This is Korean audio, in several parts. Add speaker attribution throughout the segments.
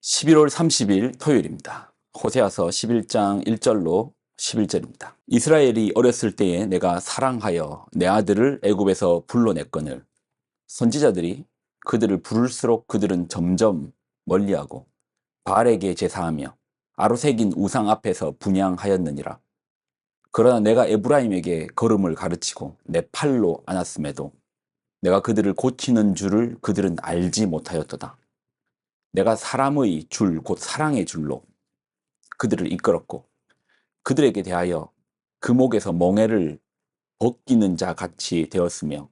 Speaker 1: 11월 30일 토요일입니다. 호세아서 11장 1절로 11절입니다. 이스라엘이 어렸을 때에 내가 사랑하여 내 아들을 애굽에서 불러냈거늘 선지자들이 그들을 부를수록 그들은 점점 멀리하고 바알에게 제사하며 아로새긴 우상 앞에서 분향하였느니라. 그러나 내가 에브라임에게 걸음을 가르치고 내 팔로 안았음에도 내가 그들을 고치는 줄을 그들은 알지 못하였도다. 내가 사람의 줄, 곧 사랑의 줄로 그들을 이끌었고 그들에게 대하여 금옥에서 멍에를 벗기는 자 같이 되었으며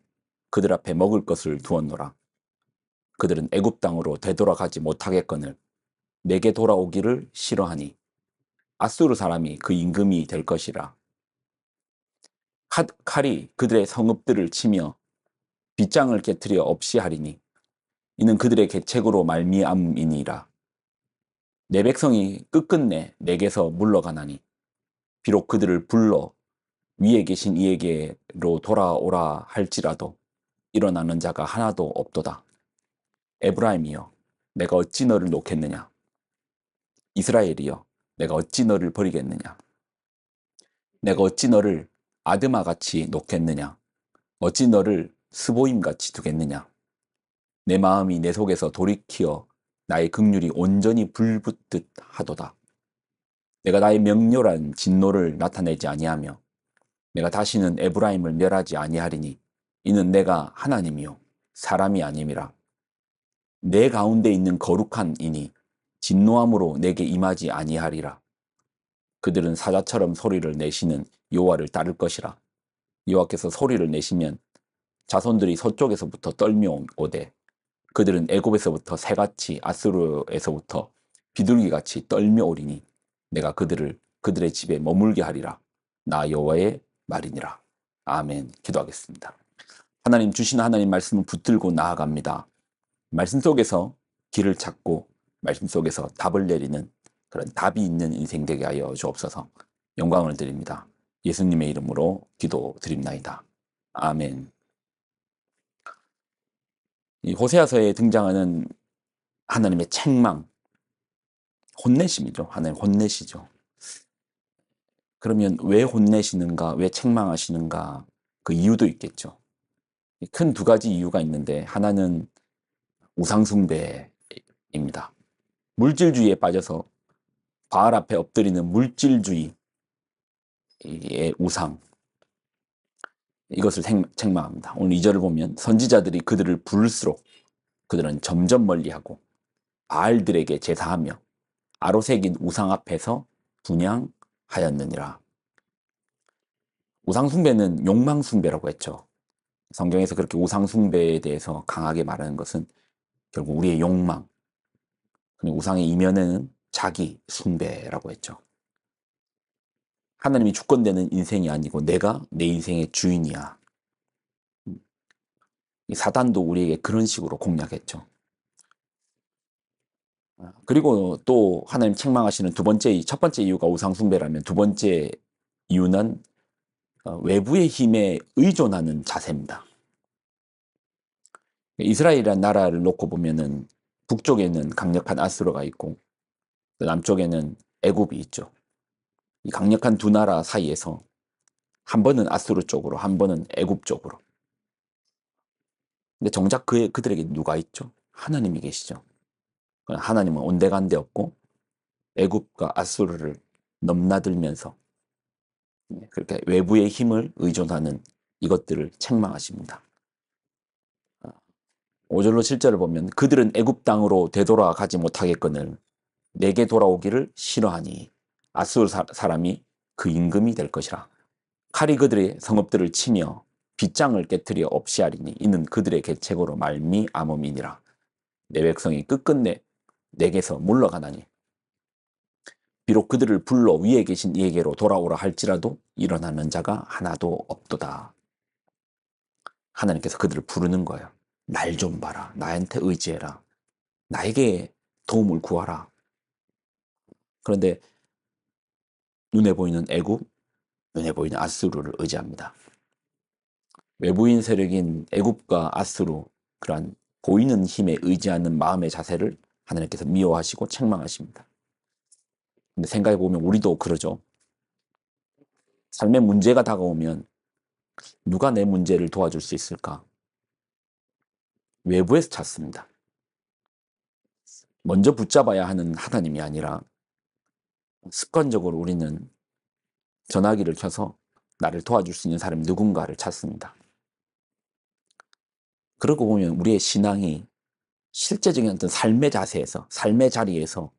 Speaker 1: 그들 앞에 먹을 것을 두었노라. 그들은 애굽 땅으로 되돌아가지 못하겠거늘 내게 돌아오기를 싫어하니 아수르 사람이 그 임금이 될 것이라. 칼이 그들의 성읍들을 치며 빗장을 깨뜨려 없이 하리니 이는 그들의 계책으로 말미암이니라. 내 백성이 끝끝내 내게서 물러가나니 비록 그들을 불러 위에 계신 이에게로 돌아오라 할지라도 일어나는 자가 하나도 없도다. 에브라임이여 내가 어찌 너를 놓겠느냐. 이스라엘이여 내가 어찌 너를 버리겠느냐. 내가 어찌 너를 아드마같이 놓겠느냐. 어찌 너를 스보임같이 두겠느냐. 내 마음이 내 속에서 돌이키어 나의 긍휼이 온전히 불붙듯 하도다. 내가 나의 명렬한 진노를 나타내지 아니하며 내가 다시는 에브라임을 멸하지 아니하리니 이는 내가 하나님이요 사람이 아님이라. 내 가운데 있는 거룩한 이니 진노함으로 내게 임하지 아니하리라. 그들은 사자처럼 소리를 내시는 여호와를 따를 것이라. 여호와께서 소리를 내시면 자손들이 서쪽에서부터 떨며 오되 그들은 애굽에서부터 새같이 아수르에서부터 비둘기같이 떨며 오리니 내가 그들을 그들의 집에 머물게 하리라. 나 여호와의 말이니라. 아멘. 기도하겠습니다. 하나님 주신 하나님 말씀을 붙들고 나아갑니다. 말씀 속에서 길을 찾고 말씀 속에서 답을 내리는 그런 답이 있는 인생 되게 하여 주옵소서. 영광을 드립니다. 예수님의 이름으로 기도드립나이다. 아멘. 이 호세아서에 등장하는 하나님의 책망, 혼내심이죠. 하나님 혼내시죠. 그러면 왜 혼내시는가, 왜 책망하시는가, 그 이유도 있겠죠. 큰 두 가지 이유가 있는데 하나는 우상숭배입니다. 물질주의에 빠져서 바알 앞에 엎드리는 물질주의의 우상, 이것을 책망합니다. 오늘 2절을 보면 선지자들이 그들을 부를수록 그들은 점점 멀리하고 바알들에게 제사하며 아로새긴 우상 앞에서 분향하였느니라. 우상숭배는 욕망숭배라고 했죠. 성경에서 그렇게 우상숭배에 대해서 강하게 말하는 것은 결국 우리의 욕망, 우상의 이면에는 자기 숭배라고 했죠. 하나님이 주권되는 인생이 아니고 내가 내 인생의 주인이야. 사단도 우리에게 그런 식으로 공략했죠. 그리고 또 하나님 책망하시는 첫 번째 이유가 우상숭배라면 두 번째 이유는 외부의 힘에 의존하는 자세입니다. 이스라엘이라는 나라를 놓고 보면은 북쪽에는 강력한 아수르가 있고 남쪽에는 애굽이 있죠. 이 강력한 두 나라 사이에서 한 번은 아수르 쪽으로, 한 번은 애굽 쪽으로. 근데 정작 그들에게 누가 있죠? 하나님이 계시죠. 하나님은 온데간데 없고 애굽과 아수르를 넘나들면서 그렇게 외부의 힘을 의존하는 이것들을 책망하십니다. 5절로 7절을 보면 그들은 애굽 땅으로 되돌아가지 못하겠거늘 내게 돌아오기를 싫어하니 아수르 사람이 그 임금이 될 것이라. 칼이 그들의 성읍들을 치며 빗장을 깨뜨려 없이 하리니 이는 그들의 계책으로 말미암음이니라. 내 백성이 끝끝내 내게서 물러가나니 비록 그들을 불러 위에 계신 이에게로 돌아오라 할지라도 일어나는 자가 하나도 없도다. 하나님께서 그들을 부르는 거예요. 날 좀 봐라. 나한테 의지해라. 나에게 도움을 구하라. 그런데 눈에 보이는 애굽, 눈에 보이는 아수르를 의지합니다. 외부인 세력인 애굽과 아수르, 그러한 보이는 힘에 의지하는 마음의 자세를 하나님께서 미워하시고 책망하십니다. 근데 생각해 보면 우리도 그러죠. 삶의 문제가 다가오면 누가 내 문제를 도와줄 수 있을까? 외부에서 찾습니다. 먼저 붙잡아야 하는 하나님이 아니라 습관적으로 우리는 전화기를 켜서 나를 도와줄 수 있는 사람 누군가를 찾습니다. 그러고 보면 우리의 신앙이 실제적인 어떤 삶의 자세에서, 삶의 자리에서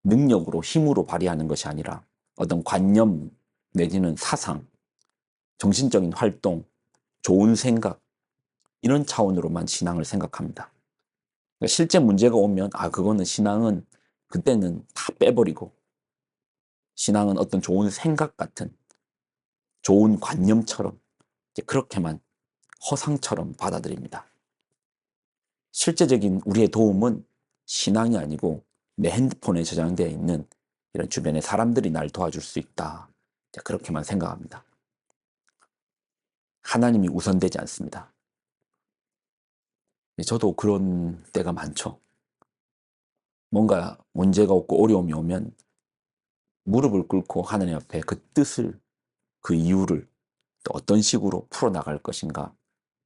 Speaker 1: 능력으로, 힘으로 발휘하는 것이 아니라 어떤 관념 내지는 사상, 정신적인 활동, 좋은 생각, 이런 차원으로만 신앙을 생각합니다. 그러니까 실제 문제가 오면 그거는 신앙은 그때는 다 빼버리고 신앙은 어떤 좋은 생각 같은 좋은 관념처럼 이제 그렇게만 허상처럼 받아들입니다. 실제적인 우리의 도움은 신앙이 아니고 내 핸드폰에 저장되어 있는 이런 주변의 사람들이 날 도와줄 수 있다. 그렇게만 생각합니다. 하나님이 우선되지 않습니다. 저도 그런 때가 많죠. 뭔가 문제가 없고 어려움이 오면 무릎을 꿇고 하나님 앞에 그 뜻을, 그 이유를 또 어떤 식으로 풀어나갈 것인가,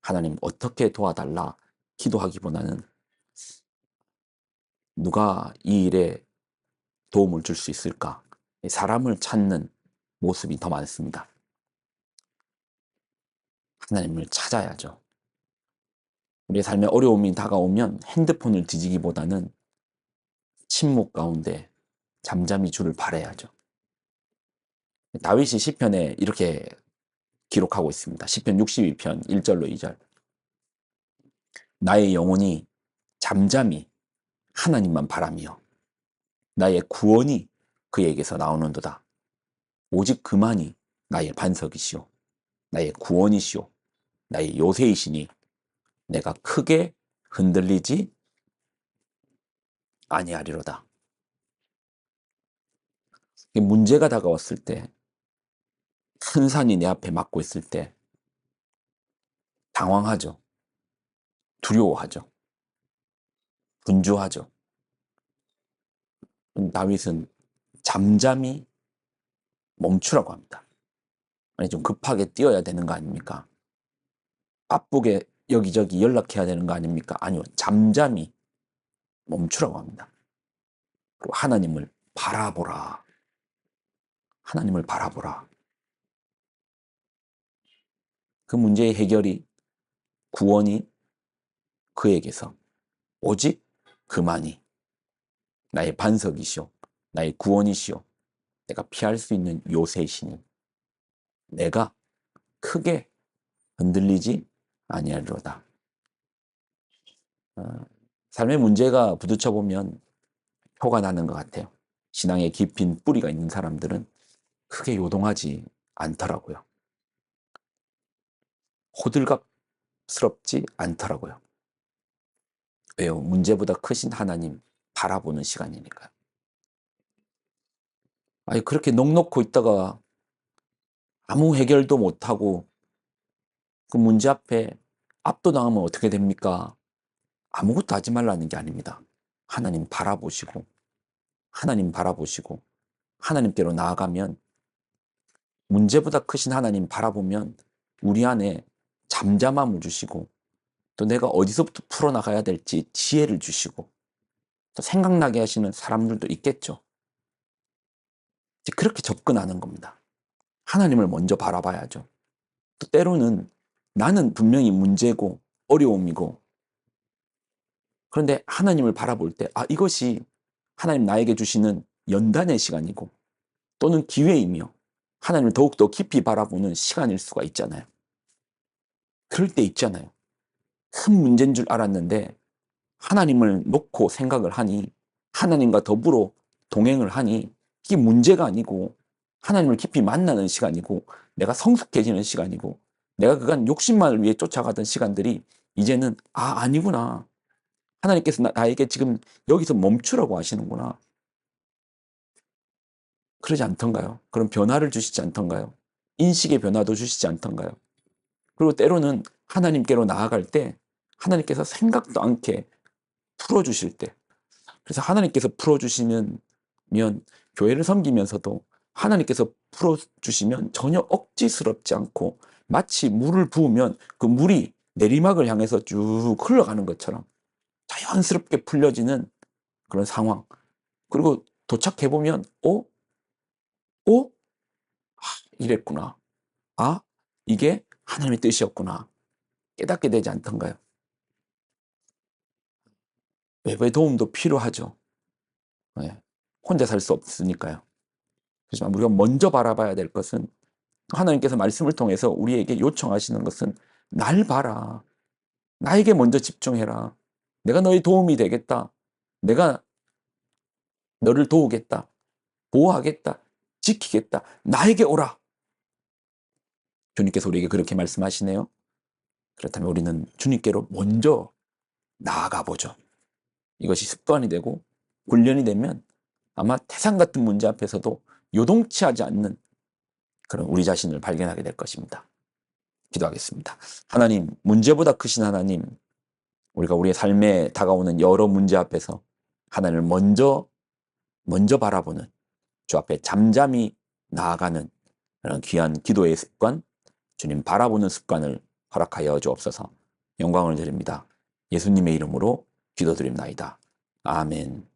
Speaker 1: 하나님 어떻게 도와달라 기도하기보다는 누가 이 일에 도움을 줄 수 있을까, 사람을 찾는 모습이 더 많습니다. 하나님을 찾아야죠. 우리의 삶에 어려움이 다가오면 핸드폰을 뒤지기보다는 침묵 가운데 잠잠히 주를 바라야죠. 다윗이 시편에 이렇게 기록하고 있습니다. 시편 62편 1절로 2절. 나의 영혼이 잠잠히 하나님만 바라며 나의 구원이 그에게서 나오는도다. 오직 그만이 나의 반석이시오. 나의 구원이시오. 나의 요새이시니 내가 크게 흔들리지 아니하리로다. 문제가 다가왔을 때, 큰 산이 내 앞에 막고 있을 때 당황하죠. 두려워하죠. 분주하죠. 다윗은 잠잠히 멈추라고 합니다. 아니, 좀 급하게 뛰어야 되는 거 아닙니까? 바쁘게 여기저기 연락해야 되는 거 아닙니까? 아니요, 잠잠히 멈추라고 합니다. 그리고 하나님을 바라보라. 하나님을 바라보라. 그 문제의 해결이, 구원이 그에게서 오직 그만이 나의 반석이시오. 나의 구원이시오. 내가 피할 수 있는 요새이시니 내가 크게 흔들리지 아니하리로다. 삶의 문제가 부딪혀 보면 표가 나는 것 같아요. 신앙에 깊은 뿌리가 있는 사람들은 크게 요동하지 않더라고요. 호들갑스럽지 않더라고요. 왜요? 문제보다 크신 하나님 바라보는 시간이니까요. 그렇게 넋놓고 있다가 아무 해결도 못하고 그 문제 앞에 압도당하면 어떻게 됩니까? 아무것도 하지 말라는 게 아닙니다. 하나님 바라보시고, 하나님 바라보시고, 하나님께로 나아가면, 문제보다 크신 하나님 바라보면 우리 안에 잠잠함을 주시고, 또 내가 어디서부터 풀어나가야 될지 지혜를 주시고, 또 생각나게 하시는 사람들도 있겠죠. 그렇게 접근하는 겁니다. 하나님을 먼저 바라봐야죠. 또 때로는 나는 분명히 문제고 어려움이고, 그런데 하나님을 바라볼 때 이것이 하나님 나에게 주시는 연단의 시간이고 또는 기회이며 하나님을 더욱더 깊이 바라보는 시간일 수가 있잖아요. 그럴 때 있잖아요. 큰 문제인 줄 알았는데 하나님을 놓고 생각을 하니, 하나님과 더불어 동행을 하니 이게 문제가 아니고 하나님을 깊이 만나는 시간이고 내가 성숙해지는 시간이고, 내가 그간 욕심만을 위해 쫓아가던 시간들이 이제는 아니구나. 하나님께서 나에게 지금 여기서 멈추라고 하시는구나. 그러지 않던가요? 그런 변화를 주시지 않던가요? 인식의 변화도 주시지 않던가요? 그리고 때로는 하나님께로 나아갈 때 하나님께서 생각도 않게 풀어주실 때, 그래서 하나님께서 풀어주시면 교회를 섬기면서도 하나님께서 풀어주시면 전혀 억지스럽지 않고 마치 물을 부으면 그 물이 내리막을 향해서 쭉 흘러가는 것처럼 자연스럽게 풀려지는 그런 상황. 그리고 도착해보면, 이랬구나. 아, 이게 하나님의 뜻이었구나. 깨닫게 되지 않던가요? 외부의 도움도 필요하죠. 네. 혼자 살 수 없으니까요. 하지만 우리가 먼저 바라봐야 될 것은 하나님께서 말씀을 통해서 우리에게 요청하시는 것은 날 봐라. 나에게 먼저 집중해라. 내가 너의 도움이 되겠다. 내가 너를 도우겠다. 보호하겠다. 지키겠다. 나에게 오라. 주님께서 우리에게 그렇게 말씀하시네요. 그렇다면 우리는 주님께로 먼저 나아가 보죠. 이것이 습관이 되고 훈련이 되면 아마 태산 같은 문제 앞에서도 요동치 하지 않는 그런 우리 자신을 발견하게 될 것입니다. 기도하겠습니다. 하나님, 문제보다 크신 하나님, 우리가 우리의 삶에 다가오는 여러 문제 앞에서 하나님을 먼저 바라보는, 주 앞에 잠잠히 나아가는 그런 귀한 기도의 습관, 주님 바라보는 습관을 허락하여 주옵소서. 영광을 드립니다. 예수님의 이름으로 기도드립나이다. 아멘.